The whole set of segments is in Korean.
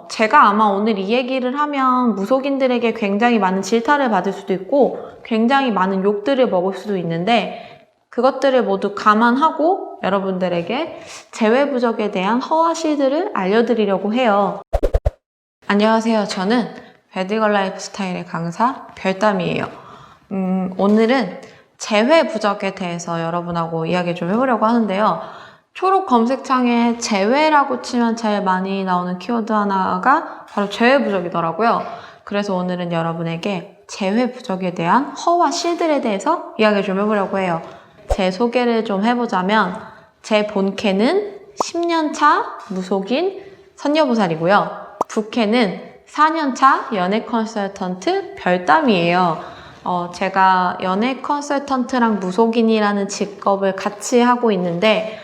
제가 아마 오늘 이 얘기를 하면 무속인들에게 굉장히 많은 질타를 받을 수도 있고 굉장히 많은 욕들을 먹을 수도 있는데 그것들을 모두 감안하고 여러분들에게 재회부적에 대한 허와실들을 알려드리려고 해요. 안녕하세요. 저는 베디걸 라이프 스타일의 강사 별담이에요. 오늘은 재회부적에 대해서 여러분하고 이야기 좀 해보려고 하는데요. 초록 검색창에 재회라고 치면 제일 많이 나오는 키워드 하나가 바로 재회부적이더라고요. 그래서 오늘은 여러분에게 재회부적에 대한 허와 실들에 대해서 이야기 좀 해보려고 해요. 제 소개를 좀 해보자면 제 본캐는 10년차 무속인 선녀보살이고요. 부캐는 4년차 연애 컨설턴트 별담이에요. 제가 연애 컨설턴트랑 무속인이라는 직업을 같이 하고 있는데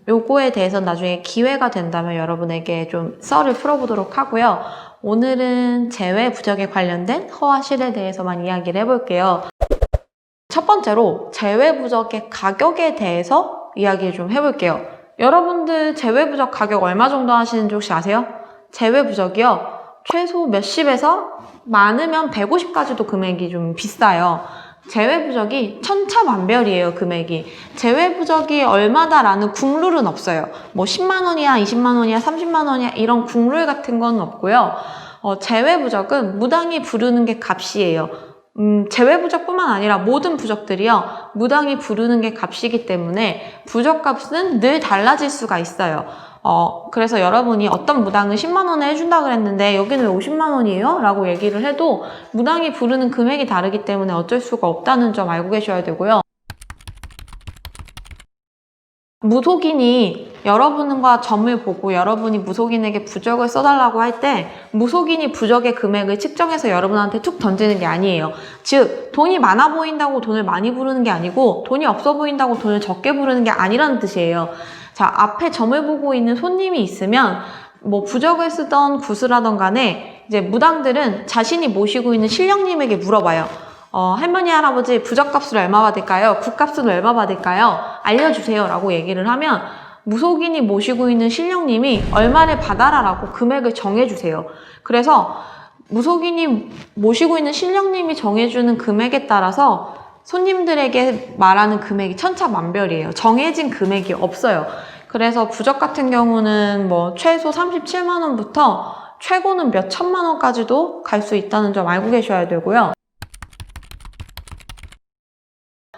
요거에 대해서 나중에 기회가 된다면 여러분에게 좀 썰을 풀어보도록 하고요. 오늘은 재회부적에 관련된 허와실에 대해서만 이야기를 해볼게요. 첫 번째로 재회부적의 가격에 대해서 이야기를 좀 해볼게요. 여러분들 재회부적 가격 얼마 정도 하시는지 혹시 아세요? 재회부적이요. 최소 몇십에서 많으면 150까지도 금액이 좀 비싸요. 재회부적이 천차만별이에요, 금액이. 재회부적이 얼마다라는 국룰은 없어요. 뭐 10만원이야, 20만원이야, 30만원이야 이런 국룰 같은 건 없고요. 재회부적은 무당이 부르는 게 값이에요. 재회부적뿐만 아니라 모든 부적들이요. 무당이 부르는 게 값이기 때문에 부적값은 늘 달라질 수가 있어요. 그래서 여러분이 어떤 무당은 10만원에 해준다 그랬는데 여기는 왜 50만원이에요? 라고 얘기를 해도 무당이 부르는 금액이 다르기 때문에 어쩔 수가 없다는 점 알고 계셔야 되고요. 무속인이 여러분과 점을 보고 여러분이 무속인에게 부적을 써달라고 할 때 무속인이 부적의 금액을 측정해서 여러분한테 툭 던지는 게 아니에요. 즉 돈이 많아 보인다고 돈을 많이 부르는 게 아니고 돈이 없어 보인다고 돈을 적게 부르는 게 아니라는 뜻이에요. 자, 앞에 점을 보고 있는 손님이 있으면 뭐 부적을 쓰던 구슬하던 간에 이제 무당들은 자신이 모시고 있는 신령님에게 물어봐요. 할머니, 할아버지 부적값을 얼마 받을까요? 굿값은 얼마 받을까요? 알려주세요 라고 얘기를 하면 무속인이 모시고 있는 신령님이 얼마를 받아라 라고 금액을 정해주세요. 그래서 무속인이 모시고 있는 신령님이 정해주는 금액에 따라서 손님들에게 말하는 금액이 천차만별이에요. 정해진 금액이 없어요. 그래서 부적 같은 경우는 뭐 최소 37만원부터 최고는 몇 천만원까지도 갈 수 있다는 점 알고 계셔야 되고요.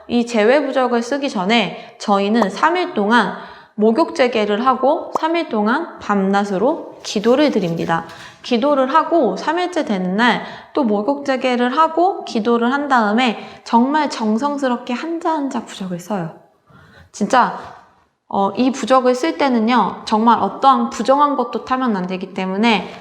이 재회부적을 쓰기 전에 저희는 3일 동안 목욕재개를 하고 3일 동안 밤낮으로 기도를 드립니다. 기도를 하고 3일째 되는 날 또 목욕재개를 하고 기도를 한 다음에 정말 정성스럽게 한자 한자 부적을 써요. 진짜 이 부적을 쓸 때는요. 정말 어떠한 부정한 것도 타면 안 되기 때문에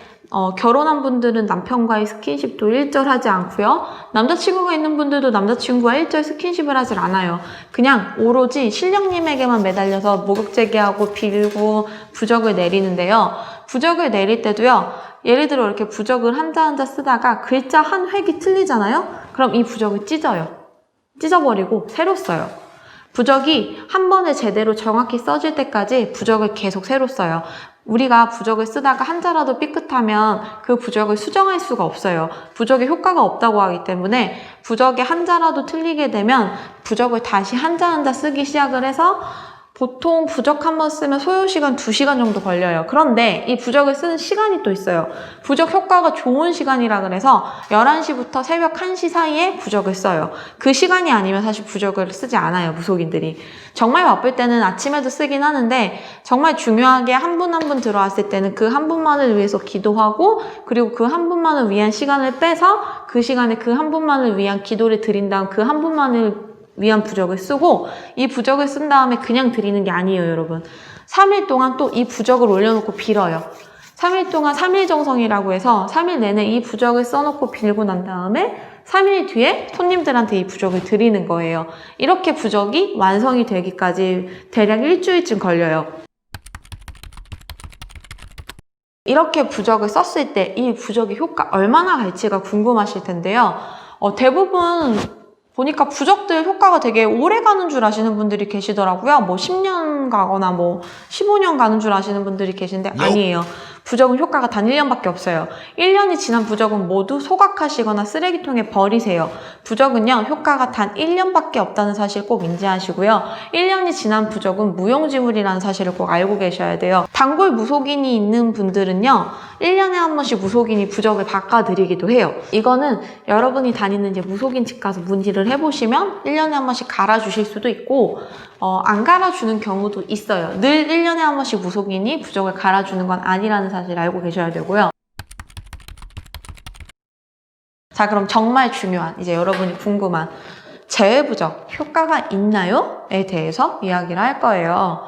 결혼한 분들은 남편과의 스킨십도 일절하지 않고요. 남자친구가 있는 분들도 남자친구와 일절 스킨십을 하질 않아요. 그냥 오로지 신령님에게만 매달려서 목욕재개하고 빌고 부적을 내리는데요. 부적을 내릴 때도요. 예를 들어 이렇게 부적을 한자 한자 쓰다가 글자 한 획이 틀리잖아요? 그럼 이 부적을 찢어요. 찢어버리고 새로 써요. 부적이 한 번에 제대로 정확히 써질 때까지 부적을 계속 새로 써요. 우리가 부적을 쓰다가 한자라도 삐끗하면 그 부적을 수정할 수가 없어요. 부적에 효과가 없다고 하기 때문에 부적에 한자라도 틀리게 되면 부적을 다시 한자 한자 쓰기 시작을 해서 보통 부적 한 번 쓰면 소요시간 2시간 정도 걸려요. 그런데 이 부적을 쓰는 시간이 또 있어요. 부적 효과가 좋은 시간이라 그래서 11시부터 새벽 1시 사이에 부적을 써요. 그 시간이 아니면 사실 부적을 쓰지 않아요, 무속인들이. 정말 바쁠 때는 아침에도 쓰긴 하는데 정말 중요하게 한 분 한 분 들어왔을 때는 그 한 분만을 위해서 기도하고 그리고 그 한 분만을 위한 시간을 빼서 그 시간에 그 한 분만을 위한 기도를 드린 다음 그 한 분만을 위한 부적을 쓰고 이 부적을 쓴 다음에 그냥 드리는 게 아니에요, 여러분. 3일 동안 또 이 부적을 올려놓고 빌어요. 3일 동안 3일 정성이라고 해서 3일 내내 이 부적을 써놓고 빌고 난 다음에 3일 뒤에 손님들한테 이 부적을 드리는 거예요. 이렇게 부적이 완성이 되기까지 대략 일주일쯤 걸려요. 이렇게 부적을 썼을 때 이 부적의 효과 얼마나 갈지가 궁금하실 텐데요. 대부분 보니까 부적들 효과가 되게 오래 가는 줄 아시는 분들이 계시더라고요. 뭐 10년 가거나 뭐 15년 가는 줄 아시는 분들이 계신데 아니에요. 부적은 효과가 단 1년밖에 없어요. 1년이 지난 부적은 모두 소각하시거나 쓰레기통에 버리세요. 부적은요, 효과가 단 1년밖에 없다는 사실 꼭 인지하시고요. 1년이 지난 부적은 무용지물이라는 사실을 꼭 알고 계셔야 돼요. 단골 무속인이 있는 분들은요, 1년에 한 번씩 무속인이 부적을 바꿔드리기도 해요. 이거는 여러분이 다니는 이제 무속인 집 가서 문의를 해보시면 1년에 한 번씩 갈아주실 수도 있고, 안 갈아주는 경우도 있어요. 늘 1년에 한 번씩 무속인이 부적을 갈아주는 건 아니라는 사실을 알고 계셔야 되고요. 자, 그럼 정말 중요한, 이제 여러분이 궁금한 제외부적 효과가 있나요? 에 대해서 이야기를 할 거예요.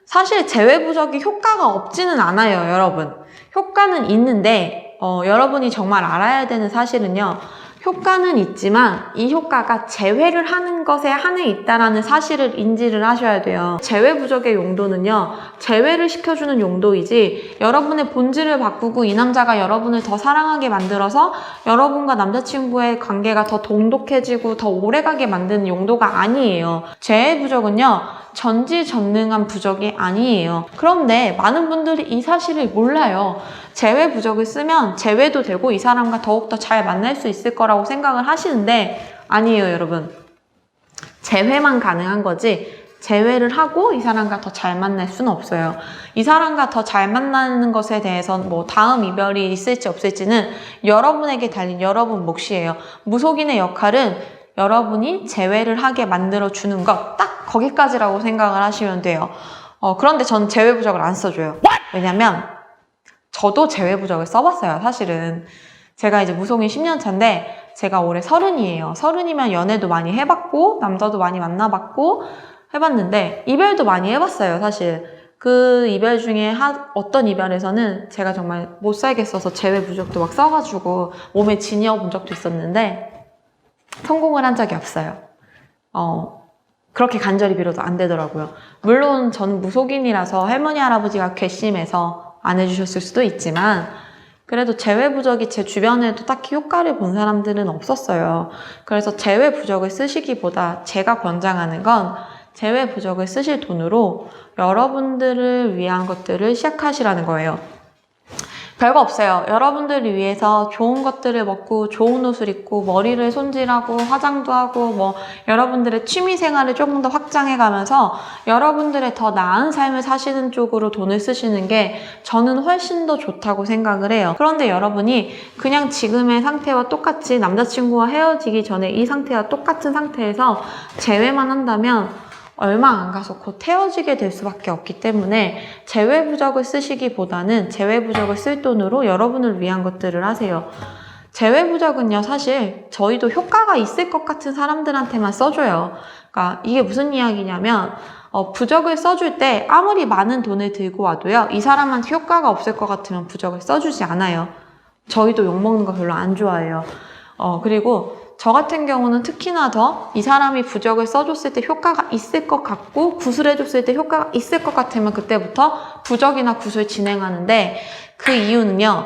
사실 제외부적이 효과가 없지는 않아요, 여러분. 효과는 있는데 여러분이 정말 알아야 되는 사실은요. 효과는 있지만 이 효과가 제외를 하는 것에 한해 있다라는 사실을 인지를 하셔야 돼요. 제외부적의 용도는요. 제외를 시켜주는 용도이지 여러분의 본질을 바꾸고 이 남자가 여러분을 더 사랑하게 만들어서 여러분과 남자친구의 관계가 더 돈독해지고 더 오래가게 만드는 용도가 아니에요. 제외부적은요. 전지전능한 부적이 아니에요. 그런데 많은 분들이 이 사실을 몰라요. 제외 부적을 쓰면 제외도 되고 이 사람과 더욱더 잘 만날 수 있을 거라고 생각을 하시는데 아니에요, 여러분. 제외만 가능한 거지 제외를 하고 이 사람과 더 잘 만날 수는 없어요. 이 사람과 더 잘 만나는 것에 대해서는 뭐 다음 이별이 있을지 없을지는 여러분에게 달린 여러분 몫이에요. 무속인의 역할은 여러분이 제외를 하게 만들어주는 것, 딱 거기까지라고 생각을 하시면 돼요. 그런데 전 제외부적을 안 써줘요. 왜냐면 저도 제외부적을 써봤어요, 사실은. 제가 이제 무속인 10년 차인데 제가 올해 30이에요. 30이면 연애도 많이 해봤고 남자도 많이 만나봤고 해봤는데 이별도 많이 해봤어요, 사실. 그 이별 중에 어떤 이별에서는 제가 정말 못 살겠어서 제외부적도 막 써가지고 몸에 지녀 본 적도 있었는데 성공을 한 적이 없어요. 그렇게 간절히 빌어도 안 되더라고요. 물론 저는 무속인이라서 할머니 할아버지가 괘씸해서 안 해주셨을 수도 있지만 그래도 제외부적이 제 주변에도 딱히 효과를 본 사람들은 없었어요. 그래서 제외부적을 쓰시기보다 제가 권장하는 건 제외부적을 쓰실 돈으로 여러분들을 위한 것들을 시작하시라는 거예요. 별거 없어요. 여러분들을 위해서 좋은 것들을 먹고 좋은 옷을 입고 머리를 손질하고 화장도 하고 뭐 여러분들의 취미 생활을 조금 더 확장해 가면서 여러분들의 더 나은 삶을 사시는 쪽으로 돈을 쓰시는 게 저는 훨씬 더 좋다고 생각을 해요. 그런데 여러분이 그냥 지금의 상태와 똑같이 남자친구와 헤어지기 전에 이 상태와 똑같은 상태에서 제외만 한다면 얼마 안 가서 곧 헤어지게 될 수밖에 없기 때문에 제외부적을 쓰시기보다는 제외부적을 쓸 돈으로 여러분을 위한 것들을 하세요. 제외부적은요, 사실 저희도 효과가 있을 것 같은 사람들한테만 써줘요. 그러니까 이게 무슨 이야기냐면 부적을 써줄 때 아무리 많은 돈을 들고 와도요, 이 사람한테 효과가 없을 것 같으면 부적을 써주지 않아요. 저희도 욕먹는 거 별로 안 좋아해요. 그리고 저 같은 경우는 특히나 더 이 사람이 부적을 써줬을 때 효과가 있을 것 같고 구슬해줬을 때 효과가 있을 것 같으면 그때부터 부적이나 구슬 진행하는데 그 이유는요.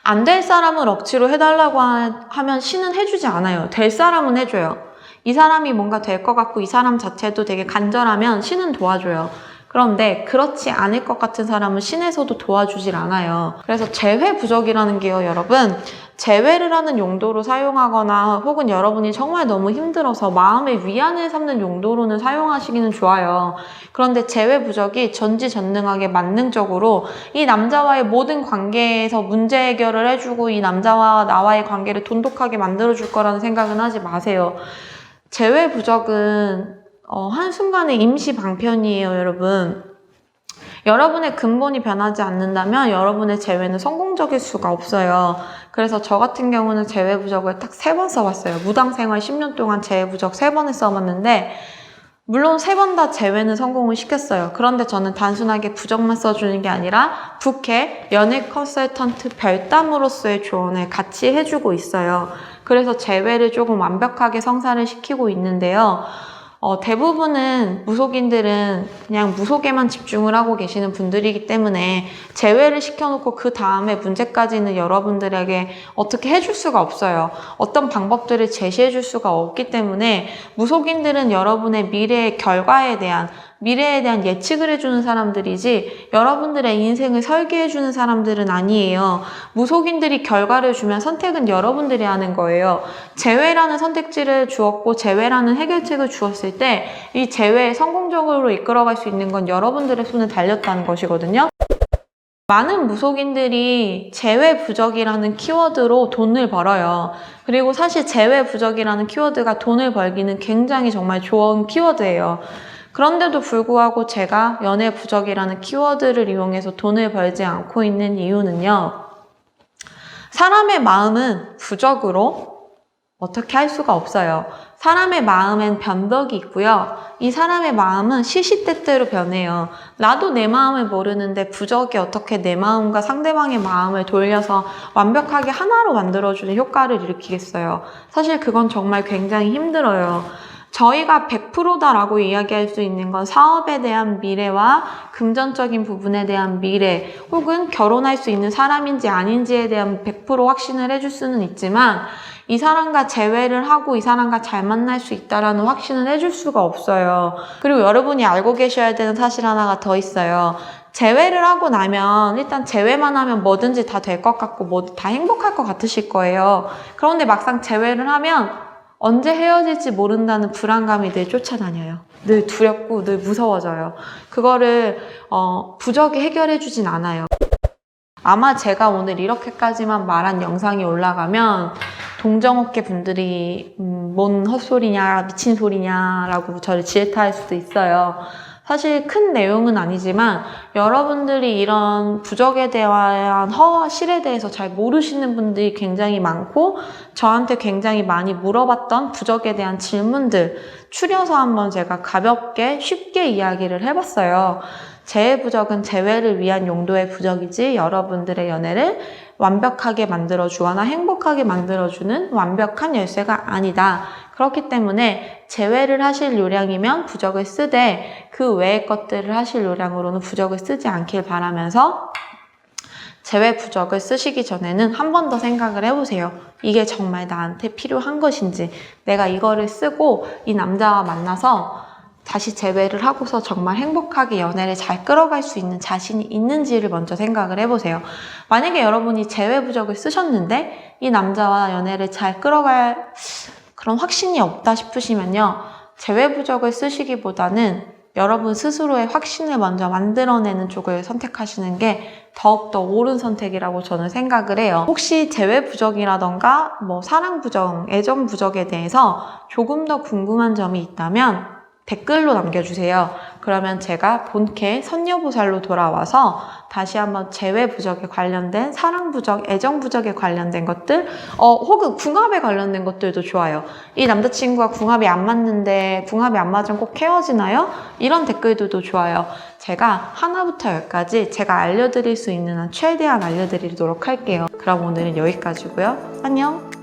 안 될 사람을 억지로 해달라고 하면 신은 해주지 않아요. 될 사람은 해줘요. 이 사람이 뭔가 될 것 같고 이 사람 자체도 되게 간절하면 신은 도와줘요. 그런데 그렇지 않을 것 같은 사람은 신에서도 도와주질 않아요. 그래서 제외부적이라는 게요, 여러분. 제외를 하는 용도로 사용하거나 혹은 여러분이 정말 너무 힘들어서 마음의 위안을 삼는 용도로는 사용하시기는 좋아요. 그런데 제외부적이 전지전능하게 만능적으로 이 남자와의 모든 관계에서 문제 해결을 해주고 이 남자와 나와의 관계를 돈독하게 만들어줄 거라는 생각은 하지 마세요. 제외부적은 한순간의 임시 방편이에요, 여러분. 여러분의 근본이 변하지 않는다면 여러분의 제외는 성공적일 수가 없어요. 그래서 저 같은 경우는 제외부적을 딱 3번 써봤어요. 무당생활 10년 동안 제외부적 3번을 써봤는데 물론 3번 다 제외는 성공을 시켰어요. 그런데 저는 단순하게 부적만 써주는 게 아니라 부캐, 연애 컨설턴트 별담으로서의 조언을 같이 해주고 있어요. 그래서 제외를 조금 완벽하게 성사를 시키고 있는데요. 대부분은 무속인들은 그냥 무속에만 집중을 하고 계시는 분들이기 때문에 제외를 시켜놓고 그 다음에 문제까지는 여러분들에게 어떻게 해줄 수가 없어요. 어떤 방법들을 제시해 줄 수가 없기 때문에 무속인들은 여러분의 미래의 결과에 대한 미래에 대한 예측을 해주는 사람들이지 여러분들의 인생을 설계해주는 사람들은 아니에요. 무속인들이 결과를 주면 선택은 여러분들이 하는 거예요. 재회라는 선택지를 주었고 재회라는 해결책을 주었을 때 이 재회에 성공적으로 이끌어갈 수 있는 건 여러분들의 손에 달렸다는 것이거든요. 많은 무속인들이 재회부적이라는 키워드로 돈을 벌어요. 그리고 사실 재회부적이라는 키워드가 돈을 벌기는 굉장히 정말 좋은 키워드예요. 그런데도 불구하고 제가 연애부적이라는 키워드를 이용해서 돈을 벌지 않고 있는 이유는요. 사람의 마음은 부적으로 어떻게 할 수가 없어요. 사람의 마음엔 변덕이 있고요. 이 사람의 마음은 시시때때로 변해요. 나도 내 마음을 모르는데 부적이 어떻게 내 마음과 상대방의 마음을 돌려서 완벽하게 하나로 만들어주는 효과를 일으키겠어요. 사실 그건 정말 굉장히 힘들어요. 저희가 100%다라고 이야기할 수 있는 건 사업에 대한 미래와 금전적인 부분에 대한 미래 혹은 결혼할 수 있는 사람인지 아닌지에 대한 100% 확신을 해줄 수는 있지만 이 사람과 재회를 하고 이 사람과 잘 만날 수 있다라는 확신을 해줄 수가 없어요. 그리고 여러분이 알고 계셔야 되는 사실 하나가 더 있어요. 재회를 하고 나면 일단 재회만 하면 뭐든지 다 될 것 같고 뭐든 다 행복할 것 같으실 거예요. 그런데 막상 재회를 하면 언제 헤어질지 모른다는 불안감이 늘 쫓아다녀요. 늘 두렵고 늘 무서워져요. 그거를 부적이 해결해 주진 않아요. 아마 제가 오늘 이렇게까지만 말한 영상이 올라가면 동정업계 분들이 뭔 헛소리냐 미친 소리냐라고 저를 질타할 수도 있어요. 사실 큰 내용은 아니지만 여러분들이 이런 부적에 대한 허와 실에 대해서 잘 모르시는 분들이 굉장히 많고 저한테 굉장히 많이 물어봤던 부적에 대한 질문들 추려서 한번 제가 가볍게 쉽게 이야기를 해봤어요. 재회부적은 재회를 위한 용도의 부적이지 여러분들의 연애를 완벽하게 만들어주거나 행복하게 만들어주는 완벽한 열쇠가 아니다. 그렇기 때문에 재회를 하실 요량이면 부적을 쓰되 그 외의 것들을 하실 요량으로는 부적을 쓰지 않길 바라면서 재회 부적을 쓰시기 전에는 한 번 더 생각을 해보세요. 이게 정말 나한테 필요한 것인지 내가 이거를 쓰고 이 남자와 만나서 다시 재회를 하고서 정말 행복하게 연애를 잘 끌어갈 수 있는 자신이 있는지를 먼저 생각을 해보세요. 만약에 여러분이 재회 부적을 쓰셨는데 이 남자와 연애를 잘 끌어갈 그런 확신이 없다 싶으시면요. 재회 부적을 쓰시기보다는 여러분 스스로의 확신을 먼저 만들어내는 쪽을 선택하시는 게 더욱더 옳은 선택이라고 저는 생각을 해요. 혹시 재회 부적이라던가 사랑 부적, 애정 부적에 대해서 조금 더 궁금한 점이 있다면 댓글로 남겨주세요. 그러면 제가 본캐 선녀보살로 돌아와서 다시 한번 재회부적에 관련된 사랑부적, 애정부적에 관련된 것들 혹은 궁합에 관련된 것들도 좋아요. 이 남자친구와 궁합이 안 맞는데 궁합이 안 맞으면 꼭 헤어지나요? 이런 댓글들도 좋아요. 제가 하나부터 열까지 제가 알려드릴 수 있는 한 최대한 알려드리도록 할게요. 그럼 오늘은 여기까지고요. 안녕!